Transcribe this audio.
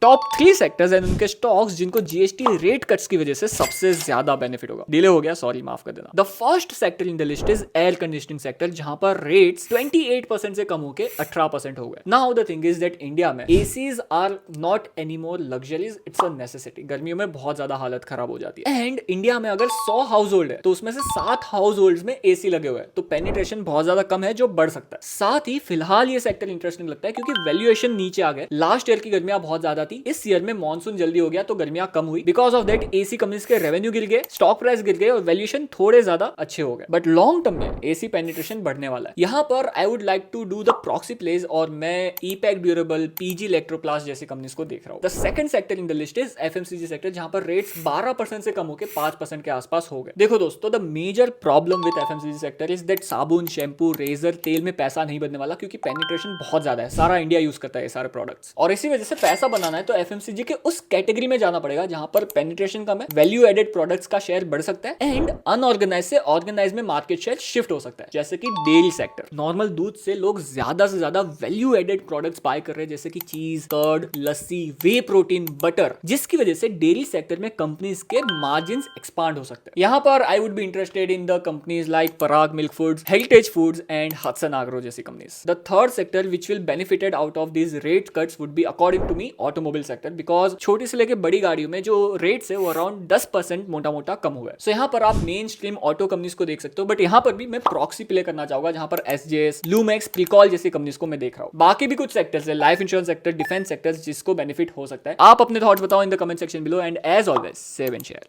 Top 3 sectors and उनके stocks जिनको GST rate cuts की वजह से सबसे ज्यादा बेनिफिट होगा। डिले हो गया, सॉरी, माफ कर देना। The first sector in the list is air conditioning sector, जहां पर रेट्स 28% से कम होकर 18% हो गए। Now the thing is that India में ACs are not any more luxuries, it's a necessity. गर्मियों में बहुत ज्यादा हालत खराब हो जाती है एंड इंडिया में अगर 100 हाउस होल्ड है तो उसमें से 7 हाउस होल्ड में एसी लगे हुए हैं, तो पेनिट्रेशन बहुत ज्यादा कम है जो बढ़ सकता है। साथ ही फिलहाल ये सेक्टर इंटरेस्टिंग लगता है क्योंकि वैल्यूएशन नीचे आ गए। लास्ट ईयर की गर्मियां बहुत ज्यादा थी, इस ईयर में मॉनसून जल्दी हो गया तो गर्मियां कम हुई। Because of that AC companies के रेवेन्यू गिर गए, स्टॉक प्राइस गिर गए और वैल्यूएशन थोड़े ज्यादा अच्छे हो गए। बट लॉन्ग टर्म में एसी पेनिट्रेशन बढ़ने वाला है। यहाँ पर I would like to do the proxy place और मैं ईपैक ड्यूरेबल, पीजी इलेक्ट्रोप्लास्ट जैसी कंपनीज को देख रहा हूँ। The second sector in the list is FMCG sector, जहां पर रेट्स 12% से कम होकर 5% के आसपास हो गए। देखो दोस्तों, the major problem with FMCG sector is that साबुन, शैम्पू, रेजर, तेल में पैसा नहीं बनने वाला क्योंकि पेनिट्रेशन बहुत ज्यादा है। सारा इंडिया यूज करता है सारे प्रोडक्ट्स, और इसी वजह से पैसा बनाना है तो एफएमसीजी के उस कैटेगरी में जाना पड़ेगा जहां पर पेनिट्रेशन कम है, वैल्यू एडेड प्रोडक्ट्स का शेयर बढ़ सकता है एंड अनऑर्गेनाइज से ऑर्गेनाइज में मार्केट शेयर शिफ्ट हो सकता है। जैसे कि डेयरी सेक्टर, नॉर्मल दूध से लोग ज्यादा से ज्यादा वैल्यू एडेड प्रोडक्ट्स बाय कर रहे हैं, जैसे कि cheese, curd, lassi, whey protein, butter, जिसकी वजह से डेयरी सेक्टर में कंपनीज के मार्जिन एक्सपांड हो सकते हैं। यहां पर I would be interested in the companies like Parag milk foods, heritage foods and Hudson agro जैसी companies. The third sector which will benefited out of this rate cuts would be according to me automobile sector, because छोटी से लेकर बड़ी गाड़ियों में जो rates है वो अराउंड 10% मोटा मोटा कम हुआ है। सो यहाँ पर आप मेन स्ट्रीम ऑटो कंपनीज को देख सकते हो, बट यहाँ पर भी मैं प्रॉक्सी प्ले करना चाहूंगा जहां पर एसजेएस, लूमेक्स, प्रिकॉल जैसी कंपनीज को मैं देख रहा हूँ। बाकी भी कुछ सेक्टर्स है, life insurance sector, defence sectors, जिसको बेनिफिट हो सकता है। आप अपने थॉट्स बताओ in the comment section below and as always save and share.